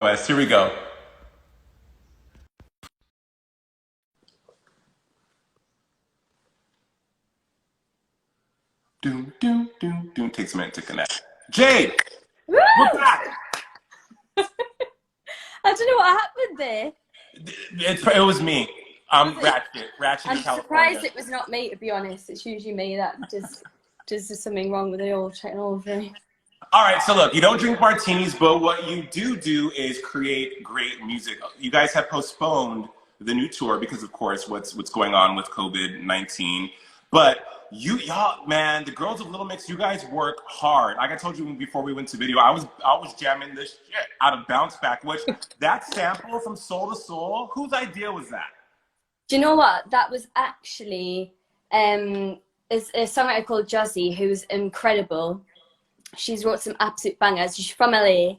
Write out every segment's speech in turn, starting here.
West, here we go. Doom, doom, doom, doom. Takes a minute to connect. Jade, Woo! we're back. I don't know what happened there. It was me. Ratchet in I'm surprised California. it was not me, to be honest. It's usually me that does there's something wrong with the old technology. All right, so look, you don't drink martinis, but what you do is create great music. You guys have postponed the new tour because, of course, what's going on with COVID-19. But y'all, man, the girls of Little Mix, you guys work hard. Like I told you before we went to video, I was jamming this shit out of Bounce Back, which that sample from Soul to Soul, whose idea was that? Do you know what? That was actually is a songwriter called Jazzy, who's incredible. She's wrote some absolute bangers. She's from LA. And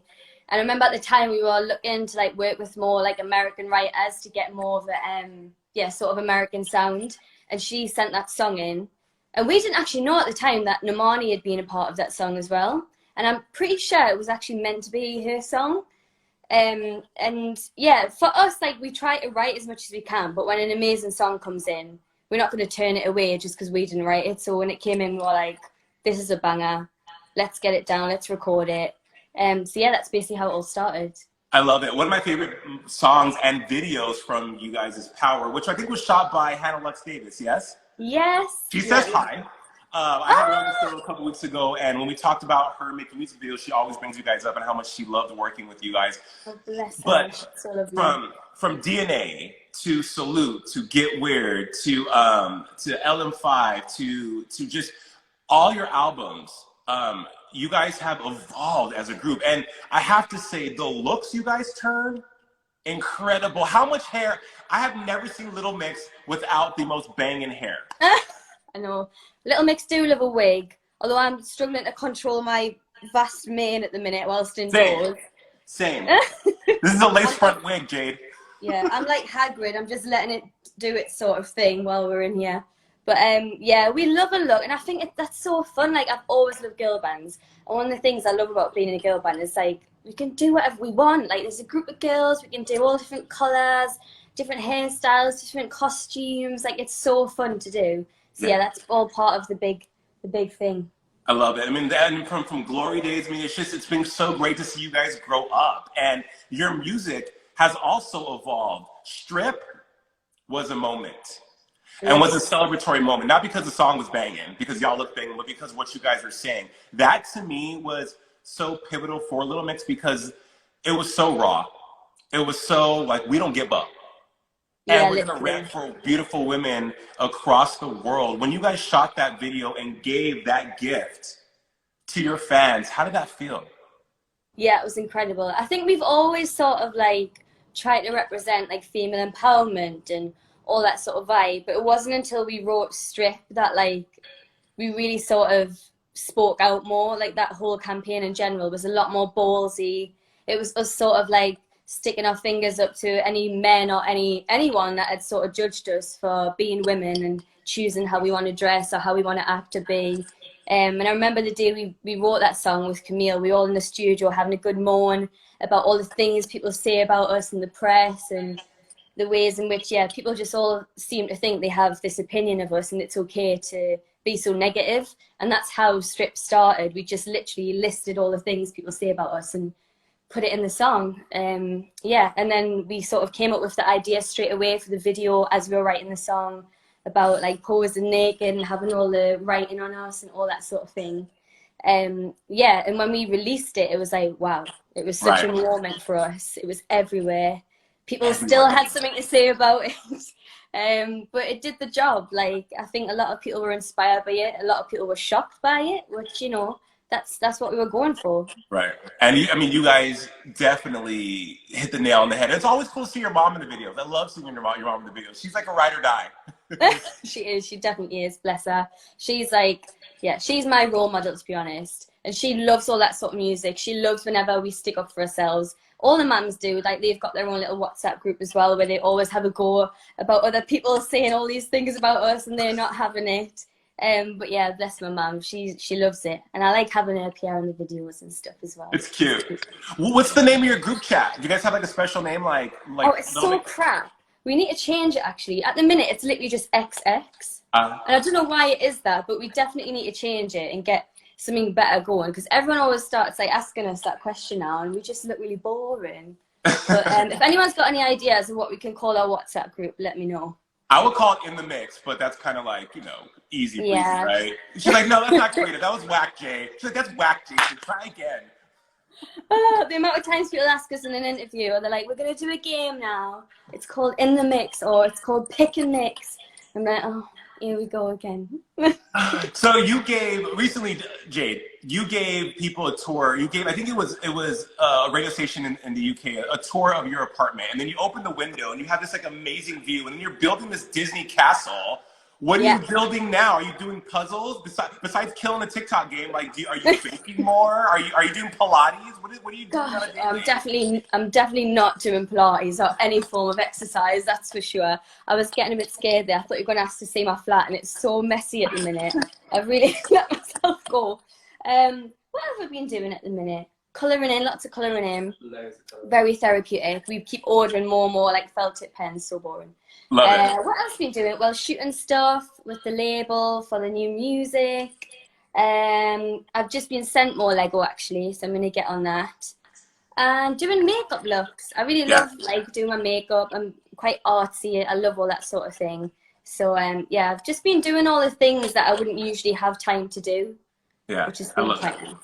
I remember at the time we were looking to like work with more like American writers to get more of a sort of American sound. And she sent that song in. And we didn't actually know at the time that Normani had been a part of that song as well. And I'm pretty sure it was actually meant to be her song. And yeah, for us, like we try to write as much as we can, but when an amazing song comes in, we're not going to turn it away just because we didn't write it. So when it came in, we were like, this is a banger. Let's get it down. Let's record it. So yeah, that's basically how it all started. I love it. One of my favorite songs and videos from you guys is Power, which I think was shot by Hannah Lux Davis, yes? Yes. She says Yeah. hi. I had her on the show a couple weeks ago, and when we talked about her making music videos, she always brings you guys up and how much she loved working with you guys. Oh, bless her. But So lovely. from DNA to Salute to Get Weird to LM5 to just all your albums, you guys have evolved as a group, and I have to say the looks you guys turn incredible. How much hair? I have never seen Little Mix without the most banging hair. I know. Little Mix do love a wig, although I'm struggling to control my vast mane at the minute whilst indoors. Same. This is a lace front wig, Jade. Yeah, I'm like Hagrid. I'm just letting it do its sort of thing while we're in here. But yeah, we love a look, and I think that's so fun. Like I've always loved girl bands, and one of the things I love about being in a girl band is like we can do whatever we want. Like there's a group of girls, we can do all different colours, different hairstyles, different costumes. Like it's so fun to do. So yeah, that's all part of the big thing. I love it. I mean, and from Glory Days, I mean, it's been so great to see you guys grow up, and your music has also evolved. Strip was a moment. And was a celebratory moment, not because the song was banging, because y'all look banging, but because what you guys are saying. That to me was so pivotal for Little Mix because it was so raw. It was so like, we don't give up. Yeah, And we're gonna rap for beautiful women across the world. When you guys shot that video and gave that gift to your fans, how did that feel? Yeah, it was incredible. I think we've always sort of like tried to represent like female empowerment and all that sort of vibe, but it wasn't until we wrote Strip that like we really sort of spoke out more. Like that whole campaign in general was a lot more ballsy. It was us sort of like sticking our fingers up to any men or anyone that had sort of judged us for being women and choosing how we want to dress or how we want to act or be. And I remember the day we wrote that song with Camille, we were all in the studio having a good moan about all the things people say about us in the press and the ways in which, yeah, people just all seem to think they have this opinion of us and it's okay to be so negative. And that's how Strip started. We just literally listed all the things people say about us and put it in the song. Yeah, and then we sort of came up with the idea straight away for the video as we were writing the song about like posing naked and having all the writing on us and all that sort of thing. Yeah, and when we released it, it was like, wow, it was such a moment for us. It was everywhere. People still had something to say about it. But it did the job. Like, I think a lot of people were inspired by it. A lot of people were shocked by it, which, you know, that's what we were going for. Right. And I mean, you guys definitely hit the nail on the head. It's always cool to see your mom in the videos. I love seeing your mom in the videos. She's like a ride or die. She is. She definitely is. Bless her. She's like, yeah, she's my role model, to be honest. And she loves all that sort of music. She loves whenever we stick up for ourselves. All the mums do. Like, they've got their own little WhatsApp group as well, where they always have a go about other people saying all these things about us and they're not having it. But yeah, bless my mum. She loves it, and I like having her appear in the videos and stuff as well. It's cute. What's the name of your group chat? Do you guys have like a special name, like? Oh, it's so crap. We need to change it actually. At the minute, it's literally just XX, and I don't know why it is that, but we definitely need to change it and get something better going, because everyone always starts like asking us that question now, and we just look really boring. But if anyone's got any ideas of what we can call our WhatsApp group, let me know. I would call it In the Mix, but that's kind of like, easy breezy, right? She's like, no, that's not creative. That was whack, Jay. She's like, that's whack, Jason. Try again. The amount of times people ask us in an interview, or they're like, we're going to do a game now. It's called In the Mix, or it's called Pick and Mix. I'm like, oh, here we go again. So you gave, recently, Jade, you gave people a tour. You gave, I think it was a radio station in the UK, a tour of your apartment. And then you open the window and you have this like amazing view. And then you're building this Disney castle. What are you building now? Are you doing puzzles besides killing a TikTok game? Like, are you baking more? Are you doing Pilates? What are you doing? Gosh, I'm definitely not doing Pilates or any form of exercise. That's for sure. I was getting a bit scared there. I thought you were going to ask to see my flat, and it's so messy at the minute. I've really let myself go. What have I been doing at the minute? Colouring in, lots of colouring in. Very therapeutic. We keep ordering more and more like felt tip pens. So boring. Love it. What else have we been doing? Well, shooting stuff with the label for the new music. I've just been sent more Lego actually, so I'm gonna get on that. And doing makeup looks. I really love like doing my makeup. I'm quite artsy. I love all that sort of thing. So yeah, I've just been doing all the things that I wouldn't usually have time to do. Yeah, which has been quite nice.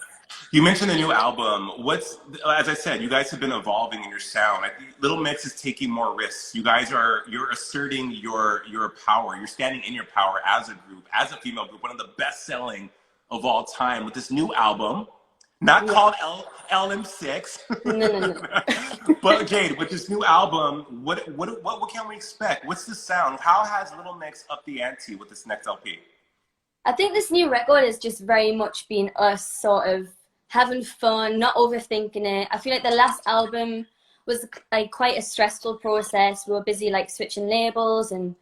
You mentioned the new album. As I said, you guys have been evolving in your sound. I think Little Mix is taking more risks. You're asserting your power. You're standing in your power as a group, as a female group, one of the best selling of all time with this new album, not called LM6. No. But Jade, with this new album, what can we expect? What's the sound? How has Little Mix upped the ante with this next LP? I think this new record has just very much been us sort of having fun, not overthinking it. I feel like the last album was like quite a stressful process. We were busy like switching labels, and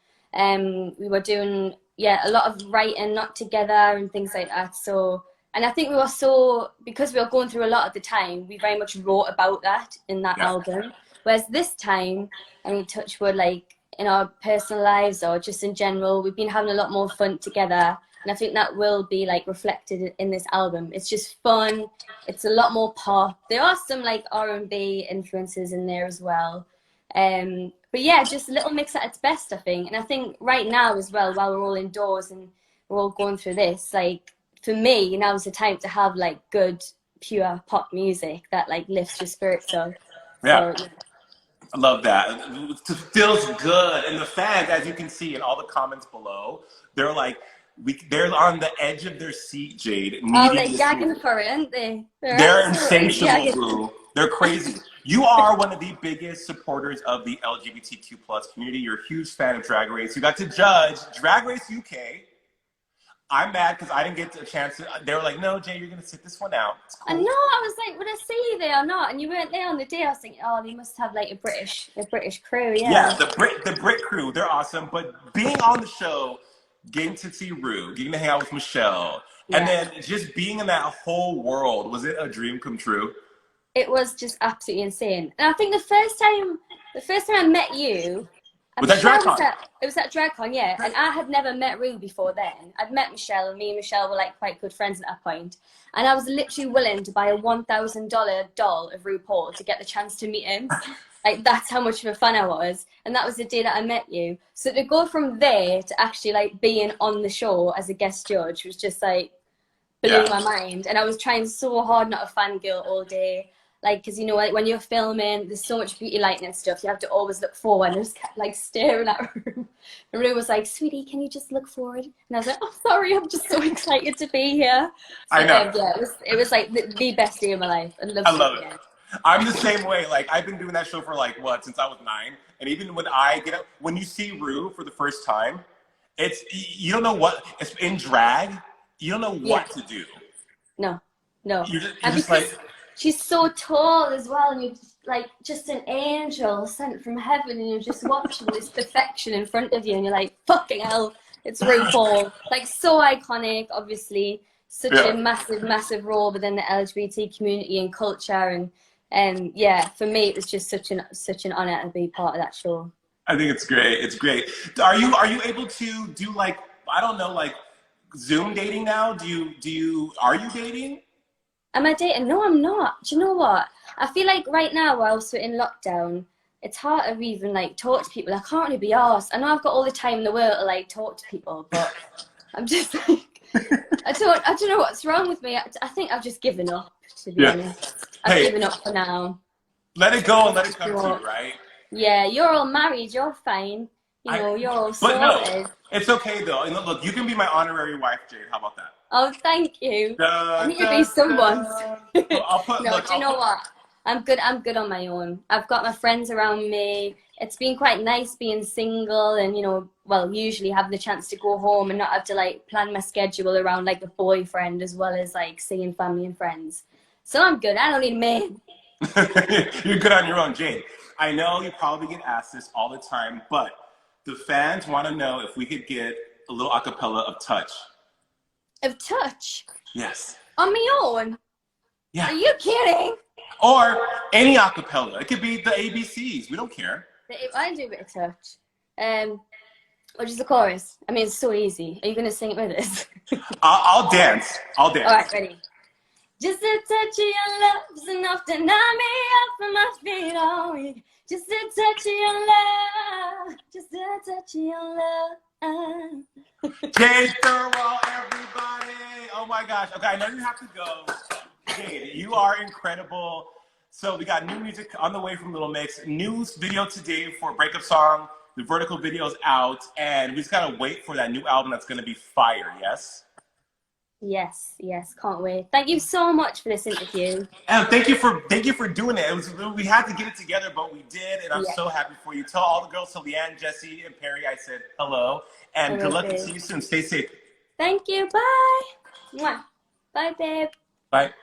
we were doing a lot of writing not together and things like that. So, and I think we were because we were going through a lot at the time, we very much wrote about that in that album. Whereas this time, I mean, touch wood, like in our personal lives or just in general, we've been having a lot more fun together. And I think that will be like reflected in this album. It's just fun. It's a lot more pop. There are some like R&B influences in there as well. But yeah, just a Little Mix at its best, I think. And I think right now as well, while we're all indoors and we're all going through this, like for me, now's the time to have like good, pure pop music that like lifts your spirits up. Yeah. So, I love that. It feels good. And the fans, as you can see in all the comments below, they're like, they're on the edge of their seat, Jade. Oh, they're gagging for it, aren't they? They're insatiable, boo. They're crazy. You are one of the biggest supporters of the LGBTQ plus community. You're a huge fan of Drag Race. You got to judge Drag Race UK. I'm mad because I didn't get a chance to. They were like, no, Jay, you're going to sit this one out. It's cool. I know. I was like, would I see you there or not? And you weren't there on the day. I was thinking, oh, they must have like a British crew. Yeah, the Brit crew. They're awesome. But being on the show, getting to see Rue, getting to hang out with Michelle, and then just being in that whole world, was it a dream come true? It was just absolutely insane. And I think the first time I met you, was that DragCon? It was at DragCon, yeah. And I had never met Rue before then. I'd met Michelle, and me and Michelle were like quite good friends at that point. And I was literally willing to buy a $1,000 doll of RuPaul to get the chance to meet him. Like, that's how much of a fan I was. And that was the day that I met you. So to go from there to actually, like, being on the show as a guest judge was just, like, blew my mind. And I was trying so hard not to fangirl all day. Like, because, you know, like, when you're filming, there's so much beauty lighting and stuff. You have to always look forward. And I just kept, like, staring at Rue. And Rue was like, sweetie, can you just look forward? And I was like, oh, sorry, I'm just so excited to be here. So, I know. Yeah, it was like, the best day of my life. I love it. I'm the same way. Like, I've been doing that show for like since I was 9. And even when I get up, when you see Rue for the first time, you don't know what, it's in drag, you don't know what to do. No. You're just like, she's so tall as well, and you're just an angel sent from heaven, and you're just watching this perfection in front of you, and you're like, fucking hell, It's RuPaul. Like, so iconic, obviously. Such Yeah. a massive, massive role within the LGBT community and culture. And yeah, for me, it was just such an honor to be part of that show. I think it's great. It's great. Are you able to do like, I don't know, like Zoom dating now? Are you dating? Am I dating? No, I'm not. Do you know what? I feel like right now, whilst we're in lockdown, it's hard to even like talk to people. I can't really be arsed. I know I've got all the time in the world to like talk to people, but I'm just like, I don't know what's wrong with me. I think I've just given up, to be Yeah. honest. I've Hey, given up for now. let it go and let it come to you, right? Yeah, you're all married. You're fine. You know, you're all But no, sorted. it's okay though. And look, you can be my honorary wife, Jade. How about that? Oh, thank you. I Da, need to da, be someone's. Well, I'll put. No, Look, do you know what? I'm good. I'm good on my own. I've got my friends around me. It's been quite nice being single and, you know, well, usually have the chance to go home and not have to like plan my schedule around like a boyfriend as well as like seeing family and friends. So I'm good. I don't need a man. You're good on your own, Jade. I know you probably get asked this all the time, but the fans want to know if we could get a little acapella of Touch. Of Touch? Yes. On my own? Yeah. Are you kidding? Or any acapella. It could be the ABCs. We don't care. I do a bit of Touch. Which is the chorus. I mean, it's so easy. Are you going to sing it with us? I'll dance. I'll dance. All right, ready. Just a touch of your love's enough to knock me off of my feet all week. Just a touch of your love. Just a touch of your love. Jade Thirlwall, everybody. Oh my gosh. Okay, I know you have to go. Jade, you are incredible. So we got new music on the way from Little Mix. New video today for Breakup Song. The vertical video is out. And we just got to wait for that new album that's going to be fire, yes? Yes, can't wait. Thank you so much for this interview. And thank you for doing it. We had to get it together, but we did, and I'm so happy for you. Tell all the girls, to Leanne, Jesse, and Perry, I said hello, and good luck and see you soon. Stay safe. Thank you. Bye. Mwah. Bye, babe. Bye.